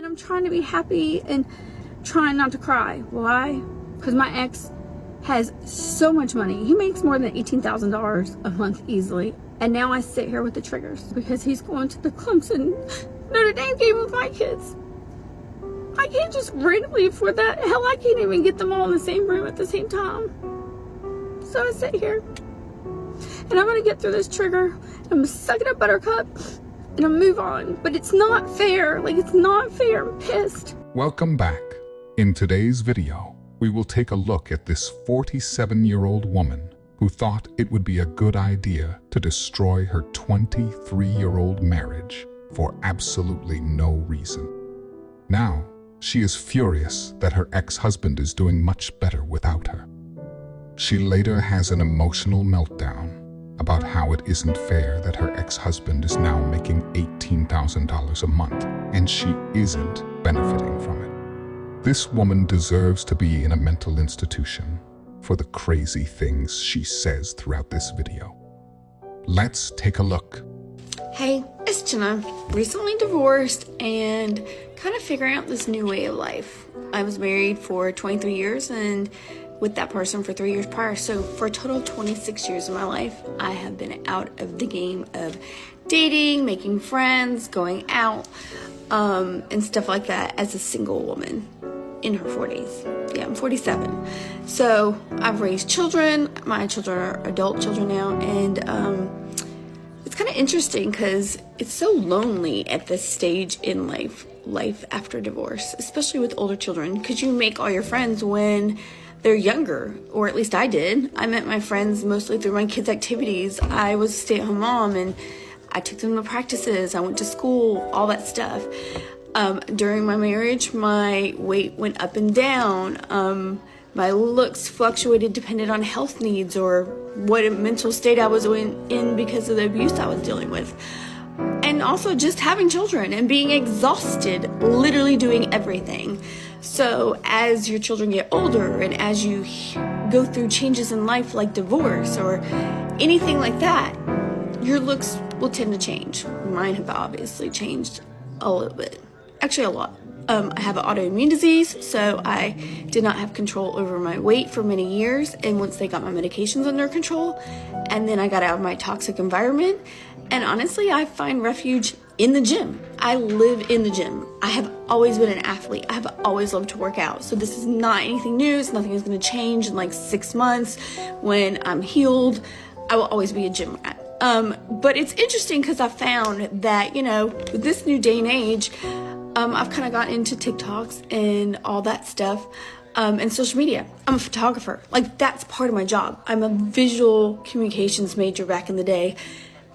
I'm trying to be happy and trying not to cry. Why? Because my ex has so much money. He makes more than $18,000 a month easily. And now I sit here with the triggers because he's going to the Clemson Notre Dame game with my kids. I can't just randomly afford that. Hell, I can't even get them all in the same room at the same time. So I sit here and I'm gonna get through this trigger. I'm gonna suck it up, buttercup, and I'll move on. But it's not fair. Like, it's not fair. I'm pissed. Welcome back. In today's video, we will take a look at this 47-year-old woman who thought it would be a good idea to destroy her 23-year-old marriage for absolutely no reason. Now, she is furious that her ex-husband is doing much better without her. She later has an emotional meltdown about how it isn't fair that her ex-husband is now making $18,000 a month and she isn't benefiting from it. This woman deserves to be in a mental institution for the crazy things she says throughout this video. Let's take a look. Hey, it's Jenna. Recently divorced and kind of figuring out this new way of life. I was married for 23 years and with that person for 3 years prior. So for a total of 26 years of my life, I have been out of the game of dating, making friends, going out, and stuff like that as a single woman in her 40s. Yeah, I'm 47. So I've raised children. My children are adult children now, and it's kind of interesting because it's so lonely at this stage in life after divorce, especially with older children, because you make all your friends when they're younger, or at least I did. I met my friends mostly through my kids' activities. I was a stay-at-home mom, and I took them to practices. I went to school, all that stuff. During my marriage, my weight went up and down. My looks fluctuated depending on health needs or what mental state I was in because of the abuse I was dealing with. And also just having children and being exhausted, literally doing everything. So as your children get older and as you go through changes in life like divorce or anything like that, your looks will tend to change. Mine have obviously changed a little bit. Actually, a lot. I have an autoimmune disease, so I did not have control over my weight for many years. And once they got my medications under control, and then I got out of my toxic environment, and honestly, I find refuge in the gym. I live in the gym. I have always been an athlete. I have always loved to work out. So this is not anything new. It's nothing is going to change in like 6 months. When I'm healed, I will always be a gym rat. But it's interesting because I found that, with this new day and age, I've kind of gotten into TikToks and all that stuff, and social media. I'm a photographer. Like, that's part of my job. I'm a visual communications major back in the day.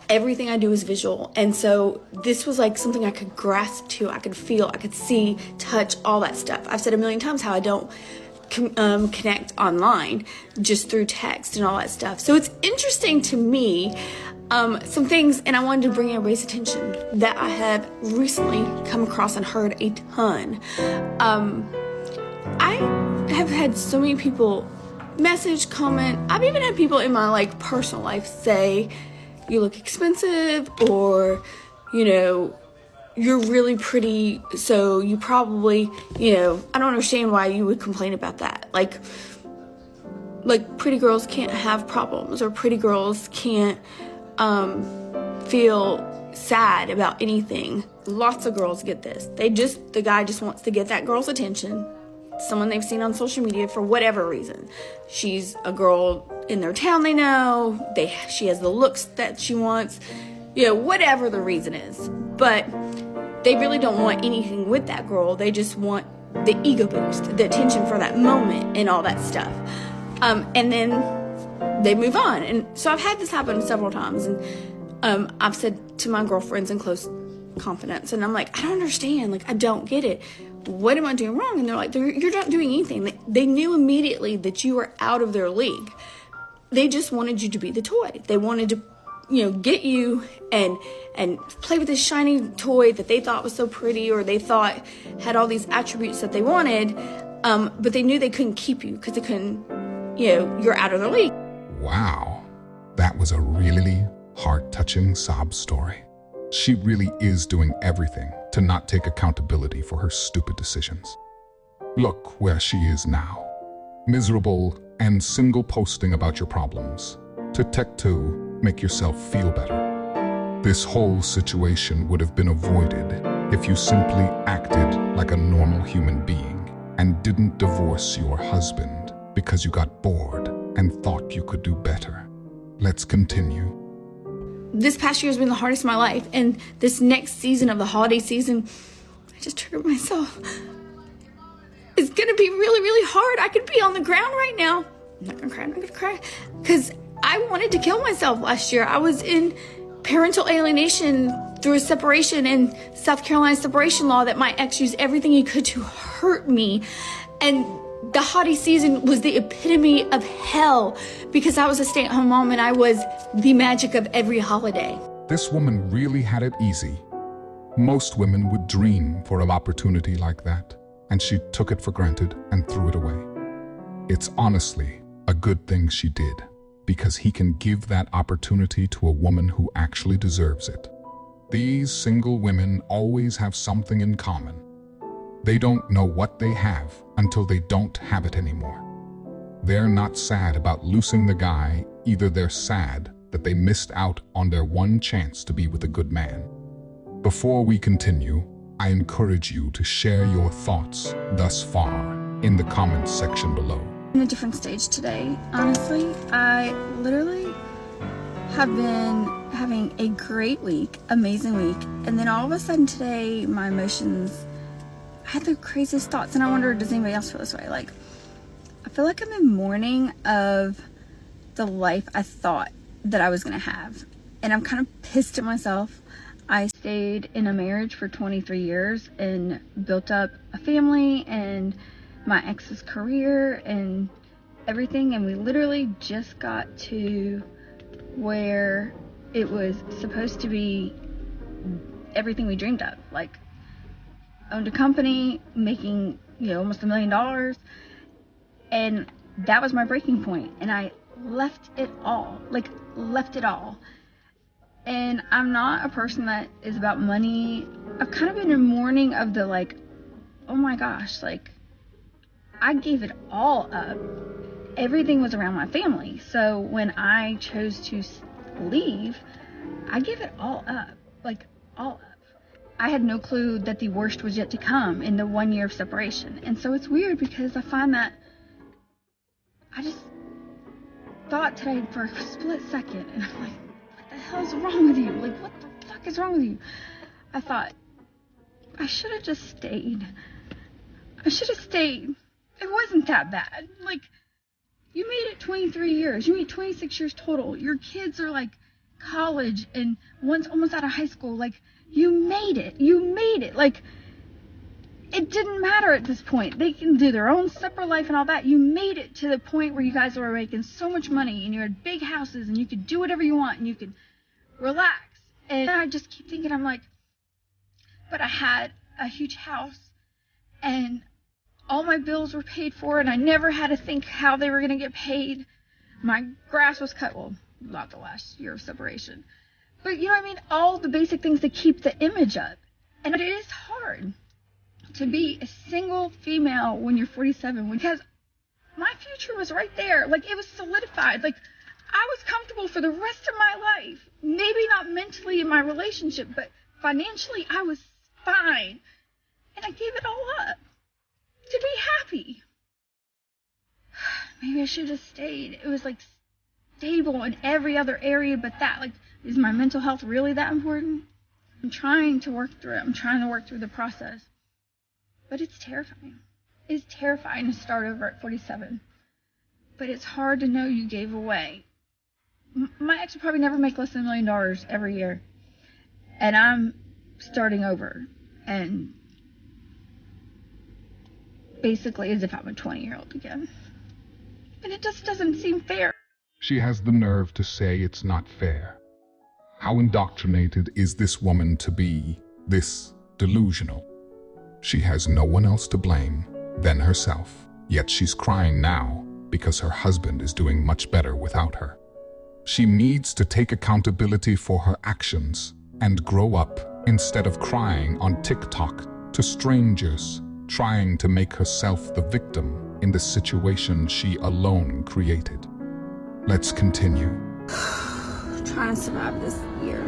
Everything I do is visual. And so this was like something I could grasp to, I could feel, I could see, touch, all that stuff. I've said a million times how I don't connect online, just through text and all that stuff. So it's interesting to me, some things, and I wanted to bring everybody's attention that I have recently come across and heard a ton. I have had so many people message, comment. I've even had people in my personal life say, you look expensive, or, you're really pretty, so you probably, I don't understand why you would complain about that. Like pretty girls can't have problems, or pretty girls can't feel sad about anything. Lots of girls get this. The guy just wants to get that girl's attention. Someone they've seen on social media for whatever reason. She's a girl in their town they know. She has the looks that she wants. Whatever the reason is. But they really don't want anything with that girl. They just want the ego boost, the attention for that moment and all that stuff. And then they move on. And so I've had this happen several times. And I've said to my girlfriends in close confidence, and I'm like, I don't understand. I don't get it. What am I doing wrong? And they're like, you're not doing anything. They knew immediately that you were out of their league. They just wanted you to be the toy. They wanted to, get you and play with this shiny toy that they thought was so pretty, or they thought had all these attributes that they wanted. But they knew they couldn't keep you because they couldn't, you're out of their league. Wow, that was a really heart-touching sob story. She really is doing everything to not take accountability for her stupid decisions. Look where she is now. Miserable and single posting about your problems. To tech to make yourself feel better. This whole situation would have been avoided if you simply acted like a normal human being and didn't divorce your husband because you got bored and thought you could do better. Let's continue. This past year has been the hardest of my life, and this next season of the holiday season, I just triggered myself. It's gonna be really, really hard. I could be on the ground right now. I'm not gonna cry, because I wanted to kill myself last year. I was in parental alienation through a separation and South Carolina separation law that my ex used everything he could to hurt me. And the holiday season was the epitome of hell because I was a stay-at-home mom and I was the magic of every holiday. This woman really had it easy. Most women would dream for an opportunity like that, and she took it for granted and threw it away. It's honestly a good thing she did, because he can give that opportunity to a woman who actually deserves it. These single women always have something in common. They don't know what they have until they don't have it anymore. They're not sad about losing the guy, either they're sad that they missed out on their one chance to be with a good man. Before we continue, I encourage you to share your thoughts thus far in the comments section below. In a different stage today, honestly. I literally have been having a great week, amazing week, and then all of a sudden today, my emotions, I had the craziest thoughts, and I wonder, does anybody else feel this way? Like, I feel like I'm in mourning of the life I thought that I was gonna have, and I'm kind of pissed at myself. I stayed in a marriage for 23 years and built up a family and my ex's career and everything, and we literally just got to where it was supposed to be everything we dreamed of. Like, owned a company, making, almost $1 million, and that was my breaking point, and I left it all. And I'm not a person that is about money. I've kind of been in mourning of the, like, oh my gosh, like, I gave it all up. Everything was around my family. So when I chose to leave, I gave it all up, like, all up. I had no clue that the worst was yet to come in the 1 year of separation. And so it's weird because I find that I just thought today for a split second, and I'm like, what the hell is wrong with you? Like, what the fuck is wrong with you? I thought, I should have just stayed. It wasn't that bad. Like, you made it 23 years. You made 26 years total. Your kids are like college and one's almost out of high school. Like, you made it. Like, it didn't matter at this point. They can do their own separate life and all that. You made it to the point where you guys were making so much money and you had big houses and you could do whatever you want and you could relax. And I just keep thinking, I'm like, but I had a huge house and all my bills were paid for and I never had to think how they were going to get paid. My grass was cut, well, not the last year of separation. But you know what I mean? All the basic things that keep the image up. And it is hard to be a single female when you're 47, because my future was right there. Like, it was solidified. Like, I was comfortable for the rest of my life. Maybe not mentally in my relationship, but financially I was fine. And I gave it all up to be happy. Maybe I should have stayed. It was like stable in every other area but that. Like, is my mental health really that important? I'm trying to work through it. I'm trying to work through the process. But it's terrifying. It's terrifying to start over at 47. But it's hard to know you gave away. My ex would probably never make less than $1 million every year. And I'm starting over. And basically as if I'm a 20-year-old again. And it just doesn't seem fair. She has the nerve to say it's not fair. How indoctrinated is this woman to be this delusional? She has no one else to blame than herself, yet she's crying now because her husband is doing much better without her. She needs to take accountability for her actions and grow up instead of crying on TikTok to strangers, trying to make herself the victim in the situation she alone created. Let's continue. Trying to survive this year.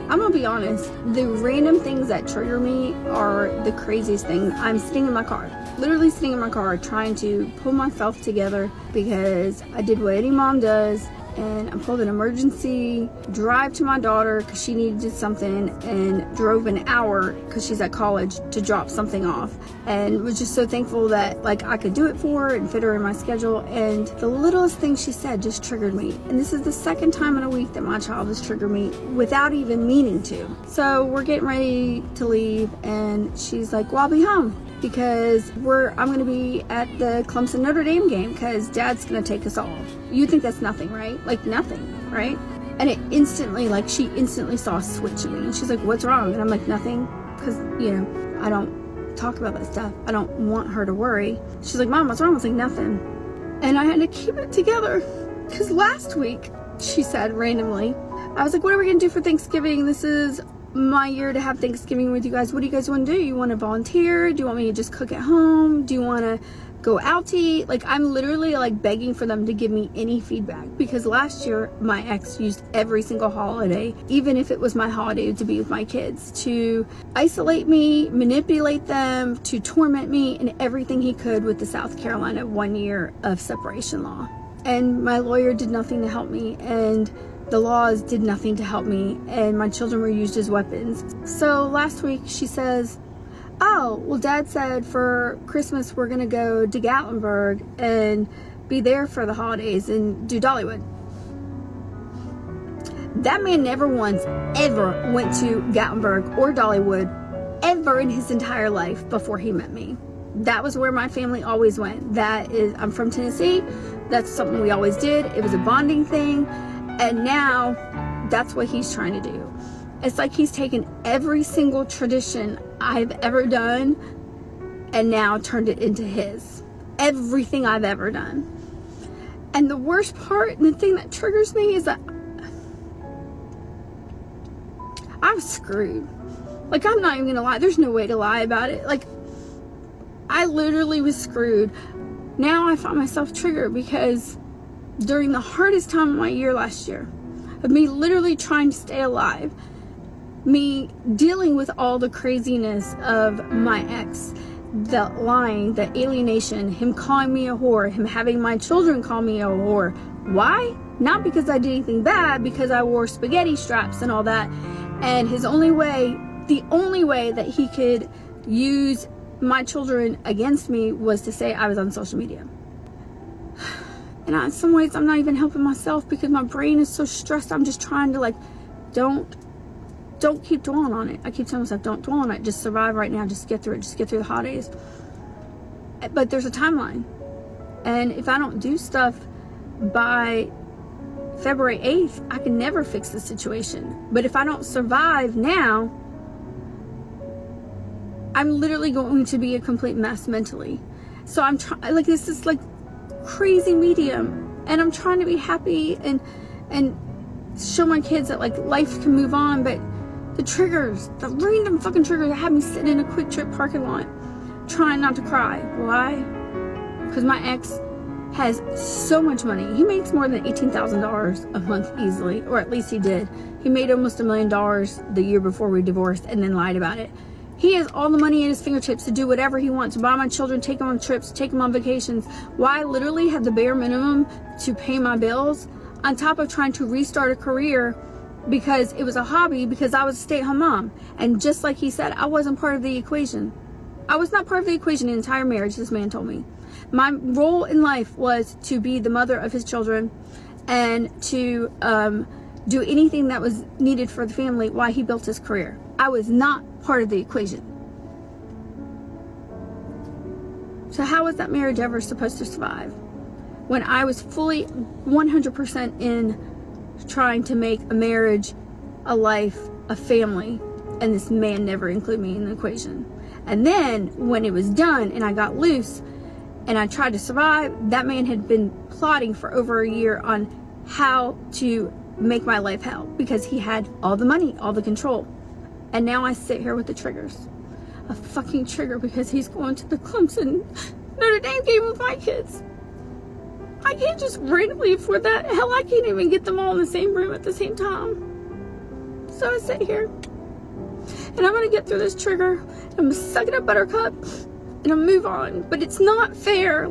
I'm gonna be honest, the random things that trigger me are the craziest things. I'm sitting in my car, literally sitting in my car, trying to pull myself together because I did what any mom does, and I pulled an emergency drive to my daughter because she needed something, and drove an hour because she's at college to drop something off, and was just so thankful that like I could do it for her and fit her in my schedule. And the littlest thing she said just triggered me, and this is the second time in a week that my child has triggered me without even meaning to. So we're getting ready to leave, and she's like, well, I'll be home because I'm going to be at the Clemson Notre Dame game because Dad's going to take us all. You think that's nothing, right? Like nothing, right? And it instantly, like she instantly saw a switch in me, and she's like, what's wrong? And I'm like, nothing, because, you know, I don't talk about that stuff. I don't want her to worry. She's like, Mom, what's wrong? I was like, nothing. And I had to keep it together because last week, she said randomly, I was like, what are we going to do for Thanksgiving? This is my year to have Thanksgiving with you guys. What do you guys want to do? You want to volunteer? Do you want me to just cook at home? Do you want to go out to eat? Like, I'm literally like begging for them to give me any feedback, because last year my ex used every single holiday, even if it was my holiday to be with my kids, to isolate me, manipulate them, to torment me, and everything he could with the South Carolina 1 year of separation law. And my lawyer did nothing to help me, and the laws did nothing to help me, and my children were used as weapons. So last week she says, oh, well, Dad said for Christmas we're gonna go to Gatlinburg and be there for the holidays and do Dollywood. That man never once ever went to Gatlinburg or Dollywood ever in his entire life before he met me. That was where my family always went. I'm from Tennessee. That's something we always did. It was a bonding thing. And now that's what he's trying to do. It's like he's taken every single tradition I've ever done and now turned it into his. Everything I've ever done. And the worst part, and the thing that triggers me, is that I'm screwed. Like, I'm not even gonna lie. There's no way to lie about it. Like, I literally was screwed. Now I find myself triggered because during the hardest time of my year last year, of me literally trying to stay alive, me dealing with all the craziness of my ex, the lying, the alienation, him calling me a whore, him having my children call me a whore. Why? Not because I did anything bad, because I wore spaghetti straps and all that. And the only way that he could use my children against me was to say I was on social media. And in some ways, I'm not even helping myself because my brain is so stressed. I'm just trying to, like, don't keep dwelling on it. I keep telling myself, don't dwell on it. Just survive right now. Just get through it. Just get through the holidays. But there's a timeline. And if I don't do stuff by February 8th, I can never fix the situation. But if I don't survive now, I'm literally going to be a complete mess mentally. So I'm trying, like, this is like crazy medium, and I'm trying to be happy and show my kids that, like, life can move on. But the random fucking triggers that have me sitting in a Quick Trip parking lot trying not to cry. Why? Because my ex has so much money. He makes more than $18,000 a month easily, or at least he did. He made almost $1 million the year before we divorced and then lied about it. He has all the money at his fingertips to do whatever he wants, to buy my children, take them on trips, take them on vacations. While I literally have the bare minimum to pay my bills, on top of trying to restart a career because it was a hobby, because I was a stay-at-home mom. And just like he said, I wasn't part of the equation. I was not part of the equation in the entire marriage, this man told me. My role in life was to be the mother of his children and to do anything that was needed for the family while he built his career. I was not part of the equation. So how was that marriage ever supposed to survive when I was fully 100% in trying to make a marriage, a life, a family, and this man never included me in the equation? And then when it was done and I got loose and I tried to survive, that man had been plotting for over a year on how to make my life hell, because he had all the money, all the control. And now I sit here with the triggers. A fucking trigger because he's going to the Clemson Notre Dame game with my kids. I can't just randomly afford that. Hell, I can't even get them all in the same room at the same time. So I sit here and I'm gonna get through this trigger. I'm gonna suck it up, buttercup, and I'll move on. But it's not fair.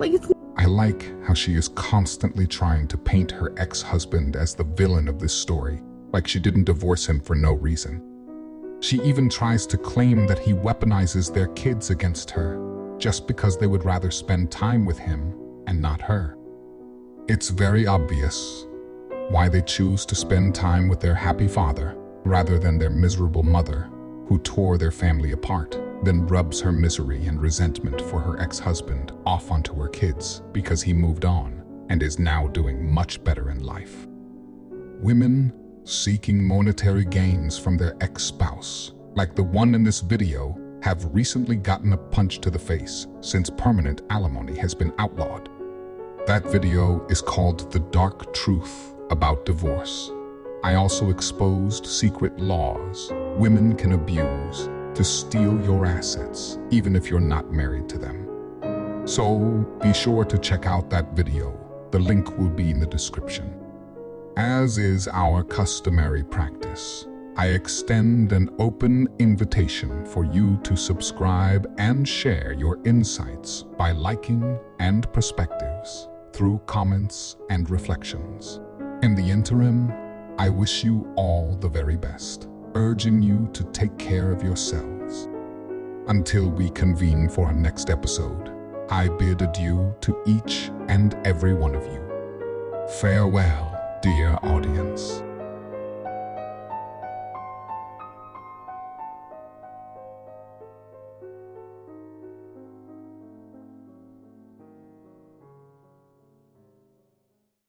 I like how she is constantly trying to paint her ex-husband as the villain of this story, like she didn't divorce him for no reason. She even tries to claim that he weaponizes their kids against her, just because they would rather spend time with him and not her. It's very obvious why they choose to spend time with their happy father rather than their miserable mother, who tore their family apart, then rubs her misery and resentment for her ex-husband off onto her kids because he moved on and is now doing much better in life. Women seeking monetary gains from their ex-spouse, like the one in this video, have recently gotten a punch to the face since permanent alimony has been outlawed. That video is called The Dark Truth About Divorce. I also exposed secret laws women can abuse to steal your assets, even if you're not married to them. So be sure to check out that video. The link will be in the description. As is our customary practice, I extend an open invitation for you to subscribe and share your insights by liking and perspectives through comments and reflections. In the interim, I wish you all the very best, urging you to take care of yourselves. Until we convene for our next episode, I bid adieu to each and every one of you. Farewell, dear audience.